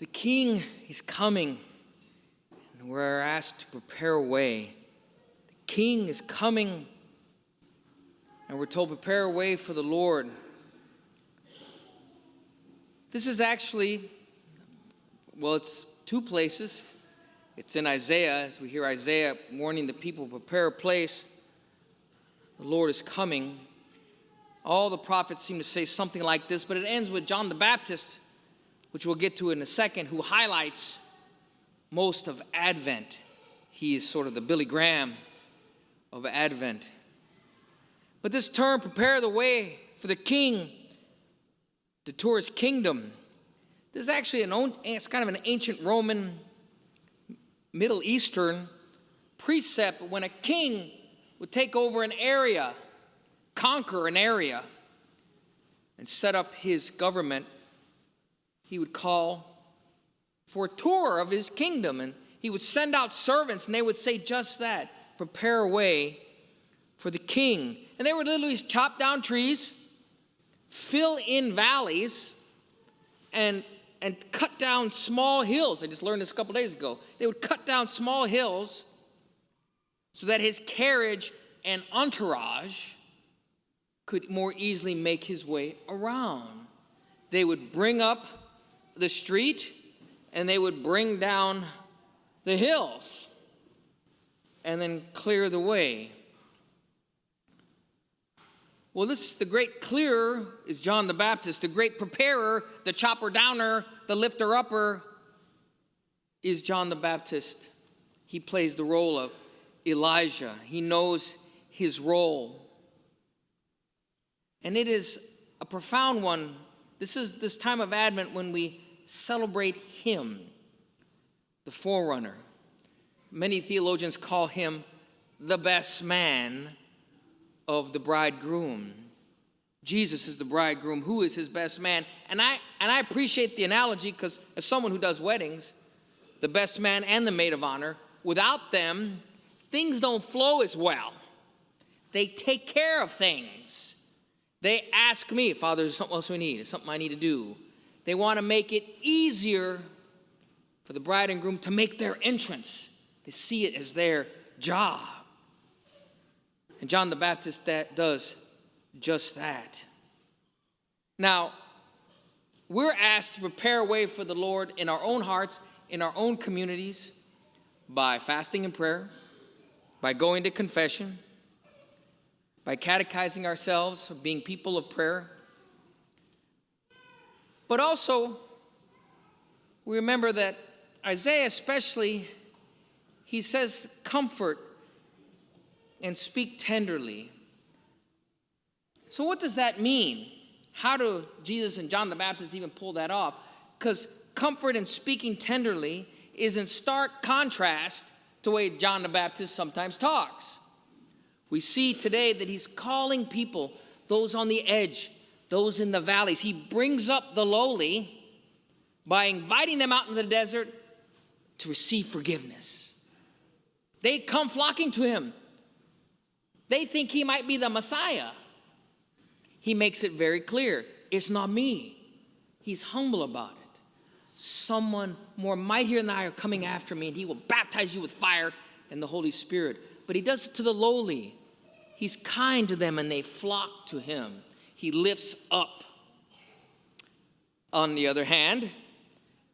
The King is coming, and we're asked to prepare a way. The King is coming, and we're told prepare a way for the Lord. This is actually, well, it's two places. It's in Isaiah, as we hear Isaiah warning the people, prepare a place. The Lord is coming. All the prophets seem to say something like this, but it ends with John the Baptist, which we'll get to in a second, who highlights most of Advent. He is sort of the Billy Graham of Advent. But this term, prepare the way for the King to tour his kingdom, this is actually it's kind of an ancient Roman, Middle Eastern precept. When a king would take over an area, conquer an area, and set up his government, he would call for a tour of his kingdom, and he would send out servants, and they would say just that, prepare a way for the king. And they would literally chop down trees, fill in valleys, and cut down small hills. I just learned this a couple days ago. They would cut down small hills so that his carriage and entourage could more easily make his way around. They would bring up the street, and they would bring down the hills and then clear the way. Well, the great clearer is John the Baptist. The great preparer, the chopper downer, the lifter upper is John the Baptist. He plays the role of Elijah. He knows his role. And it is a profound one. This is this time of Advent when we celebrate him, the forerunner. Many theologians call him the best man of the bridegroom. Jesus is the bridegroom. Who is his best man? And I appreciate the analogy, because as someone who does weddings, the best man and the maid of honor, without them, things don't flow as well. They take care of things. They ask me, Father, is there something else we need? Is something I need to do? They want to make it easier for the bride and groom to make their entrance. They see it as their job. And John the Baptist does just that. Now, we're asked to prepare a way for the Lord in our own hearts, in our own communities, by fasting and prayer, by going to confession, by catechizing ourselves, being people of prayer. But also, we remember that Isaiah especially, he says, comfort and speak tenderly. So what does that mean? How do Jesus and John the Baptist even pull that off? Because comfort and speaking tenderly is in stark contrast to the way John the Baptist sometimes talks. We see today that he's calling people, those on the edge, those in the valleys. He brings up the lowly by inviting them out in the desert to receive forgiveness. They come flocking to him. They think he might be the Messiah. He makes it very clear, it's not me. He's humble about it. Someone more mightier than I are coming after me, and he will baptize you with fire and the Holy Spirit. But he does it to the lowly. He's kind to them, and they flock to him. He lifts up. On the other hand,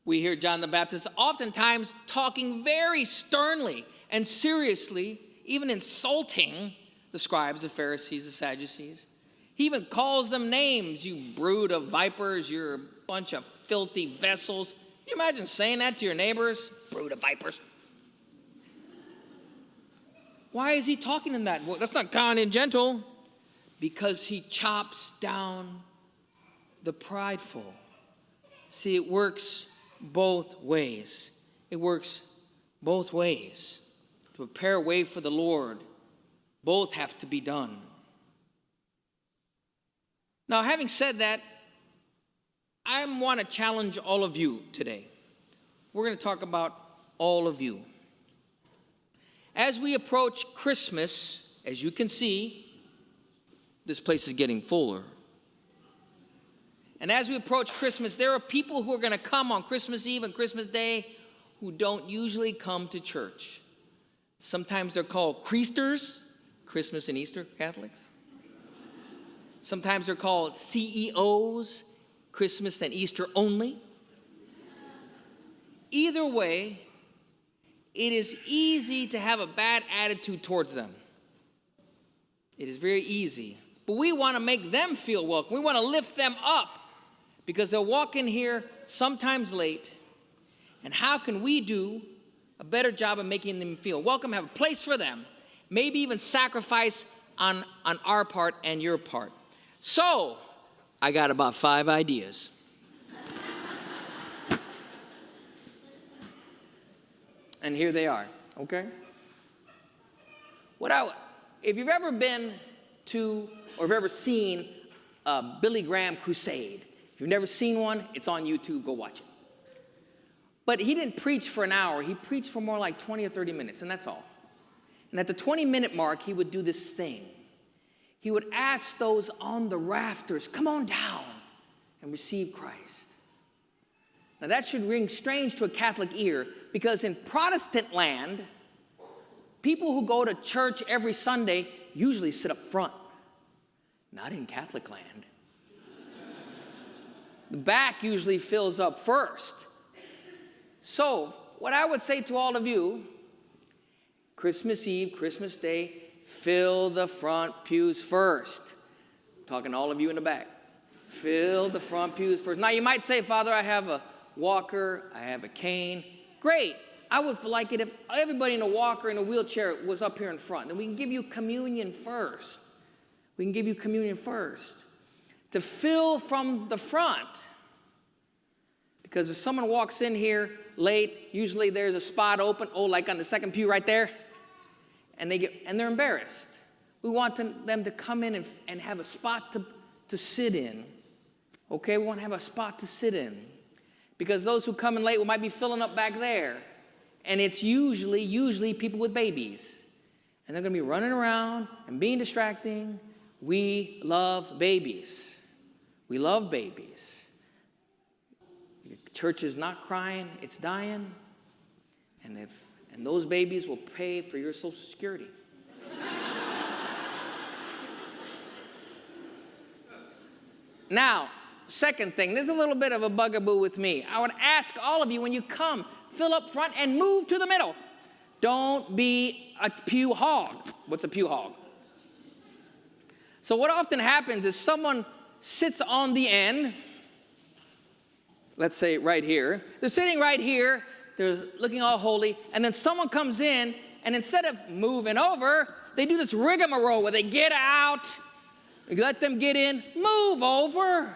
we hear John the Baptist oftentimes talking very sternly and seriously, even insulting the scribes, the Pharisees, the Sadducees. He even calls them names. You brood of vipers, you're a bunch of filthy vessels. Can you imagine saying that to your neighbors? Brood of vipers. Why is he talking in that? Well, that's not kind and gentle. Because he chops down the prideful. See, it works both ways. It works both ways. To prepare a way for the Lord, both have to be done. Now, having said that, I want to challenge all of you today. We're going to talk about all of you. As we approach Christmas, as you can see, this place is getting fuller. And as we approach Christmas, there are people who are going to come on Christmas Eve and Christmas Day who don't usually come to church. Sometimes they're called Creasters, Christmas and Easter Catholics. Sometimes they're called CEOs, Christmas and Easter only. Either way, it is easy to have a bad attitude towards them. It is very easy. But we want to make them feel welcome. We want to lift them up because they'll walk in here sometimes late. And how can we do a better job of making them feel welcome, have a place for them, maybe even sacrifice on our part and your part? So, I got about 5 ideas. And here they are, okay? If you've ever been to or have ever seen a Billy Graham crusade, if you've never seen one, it's on YouTube, go watch it. But he didn't preach for an hour, he preached for more like 20 or 30 minutes, and that's all. And at the 20-minute mark, he would do this thing. He would ask those on the rafters, come on down and receive Christ. Now that should ring strange to a Catholic ear, because in Protestant land, people who go to church every Sunday usually sit up front. Not in Catholic land. The back usually fills up first. So, what I would say to all of you, Christmas Eve, Christmas Day, fill the front pews first. I'm talking to all of you in the back. Fill the front pews first. Now, you might say, Father, I have a walker, I have a cane. Great. I would like it if everybody in a walker and a wheelchair was up here in front. And we can give you communion first. We can give you communion first. To fill from the front. Because if someone walks in here late, usually there's a spot open, like on the second pew right there, and they're embarrassed. We want them to come in and have a spot to sit in. Okay, we want to have a spot to sit in. Because those who come in late might be filling up back there. And it's usually people with babies. And they're going to be running around and being distracting. We love babies. We love babies. The church is not crying, it's dying. And those babies will pay for your Social Security. Now, second thing, there's a little bit of a bugaboo with me. I would ask all of you when you come, fill up front and move to the middle. Don't be a pew hog. What's a pew hog? So what often happens is someone sits on the end. Let's say right here. They're sitting right here. They're looking all holy. And then someone comes in, and instead of moving over, they do this rigmarole where they get out. You let them get in. Move over.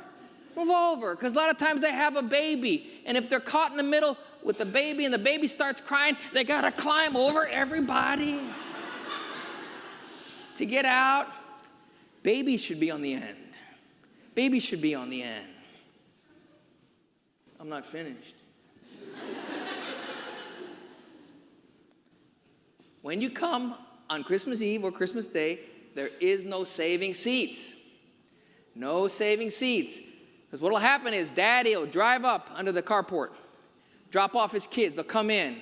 Move over. Because a lot of times they have a baby. And if they're caught in the middle with the baby and the baby starts crying, they got to climb over everybody to get out. Babies should be on the end. Babies should be on the end. I'm not finished. When you come on Christmas Eve or Christmas Day, there is no saving seats. No saving seats. Because what will happen is Daddy will drive up under the carport, drop off his kids. They'll come in,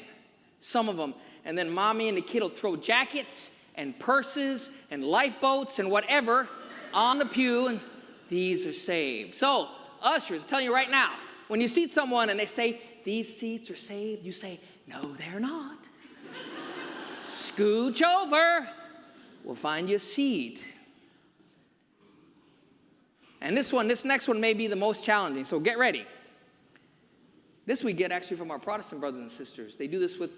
some of them, and then Mommy and the kid will throw jackets and purses and lifeboats and whatever on the pew, and these are saved. So, ushers, I'm telling you right now, when you seat someone and they say, these seats are saved, you say, no, they're not. Scooch over. We'll find you a seat. And this next one may be the most challenging, so get ready. This we get actually from our Protestant brothers and sisters. They do this with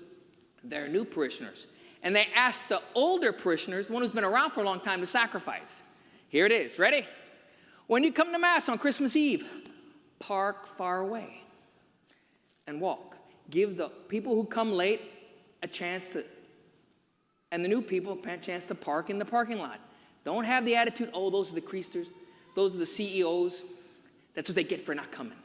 their new parishioners. And they ask the older parishioners, the one who's been around for a long time, to sacrifice. Here it is. Ready? When you come to Mass on Christmas Eve, park far away and walk. Give the people who come late a chance to, and the new people a chance to park in the parking lot. Don't have the attitude, oh, those are the creasters, those are the CEOs. That's what they get for not coming.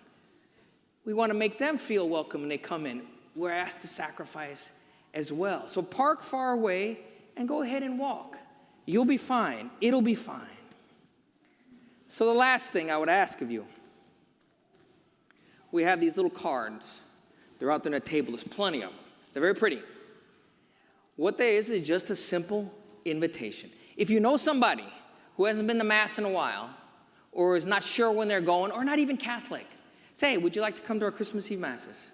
We want to make them feel welcome when they come in. We're asked to sacrifice as well. So park far away and go ahead and walk. You'll be fine. It'll be fine. So the last thing I would ask of you, we have these little cards. They're out there on the table. There's plenty of them. They're very pretty. What they is just a simple invitation. If you know somebody who hasn't been to Mass in a while, or is not sure when they're going, or not even Catholic, say, would you like to come to our Christmas Eve Masses?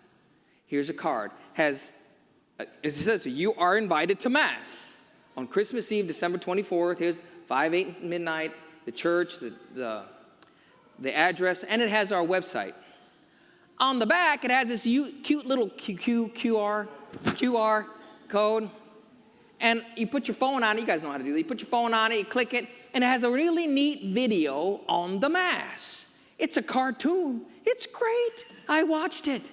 Here's a card. It says, you are invited to Mass on Christmas Eve, December 24th. Here's 5, 8, midnight, the church, the address, and it has our website. On the back, it has this cute little QR code. And you put your phone on it. You guys know how to do that. You put your phone on it, you click it, and it has a really neat video on the Mass. It's a cartoon. It's great. I watched it.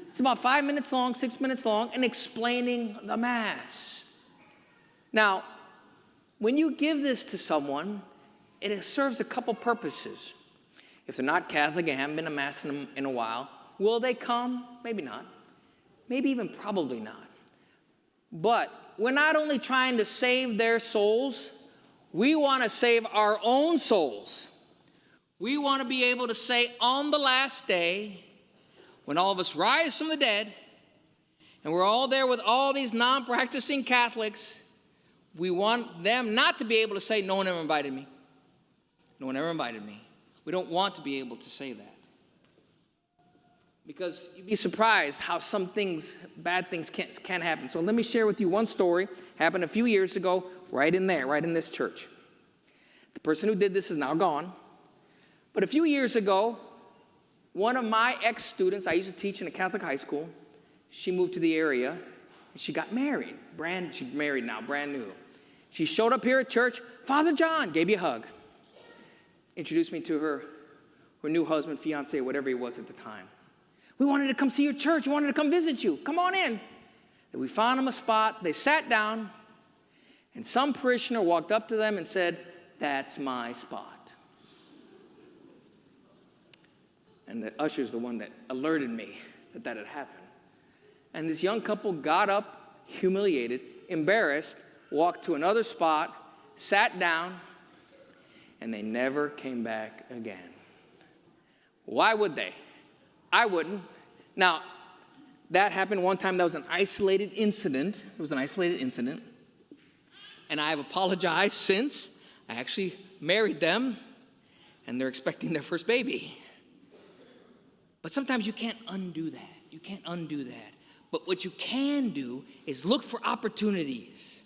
It's about 5 minutes long, 6 minutes long, and explaining the Mass. Now, when you give this to someone, it serves a couple purposes. If they're not Catholic and haven't been to Mass in a while, will they come? Maybe not. Maybe even probably not. But we're not only trying to save their souls, we want to save our own souls. We want to be able to say on the last day, when all of us rise from the dead, and we're all there with all these non-practicing Catholics, we want them not to be able to say, no one ever invited me. No one ever invited me. We don't want to be able to say that. Because you'd be surprised how some things, bad things can happen. So let me share with you one story. Happened a few years ago, right in this church. The person who did this is now gone. But a few years ago, one of my ex-students, I used to teach in a Catholic high school, she moved to the area, and she got married. She's married now, brand new. She showed up here at church. Father John gave you a hug. Introduced me to her new husband, fiance, whatever he was at the time. We wanted to come see your church. We wanted to come visit you. Come on in. And we found them a spot. They sat down, and some parishioner walked up to them and said, that's my spot. And the usher's the one that alerted me that had happened. And this young couple got up, humiliated, embarrassed, walked to another spot, sat down, and they never came back again. Why would they? I wouldn't. Now, that happened one time. That was an isolated incident. It was an isolated incident. And I have apologized since. I actually married them, and they're expecting their first baby. But sometimes you can't undo that. You can't undo that. But what you can do is look for opportunities.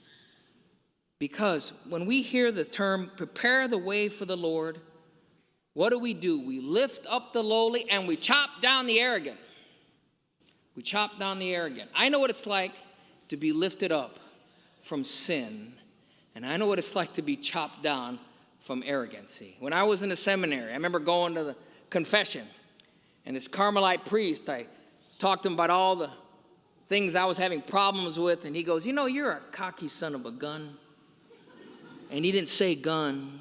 Because when we hear the term, prepare the way for the Lord, what do? We lift up the lowly and we chop down the arrogant. We chop down the arrogant. I know what it's like to be lifted up from sin. And I know what it's like to be chopped down from arrogancy. When I was in the seminary, I remember going to the confession. And this Carmelite priest, I talked to him about all the things I was having problems with. And he goes, you're a cocky son of a gun. And he didn't say gun.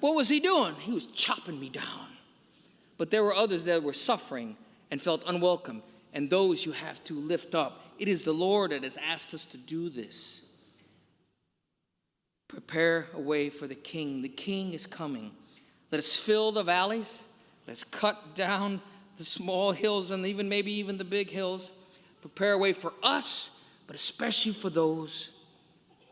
What was he doing? He was chopping me down. But there were others that were suffering and felt unwelcome. And those you have to lift up. It is the Lord that has asked us to do this. Prepare a way for the King. The King is coming. Let us fill the valleys. Let's cut down the small hills and maybe even the big hills. Prepare a way for us, but especially for those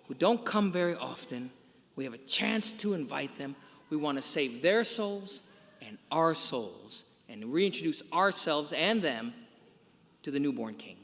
who don't come very often. We have a chance to invite them. We want to save their souls and our souls and reintroduce ourselves and them to the newborn King.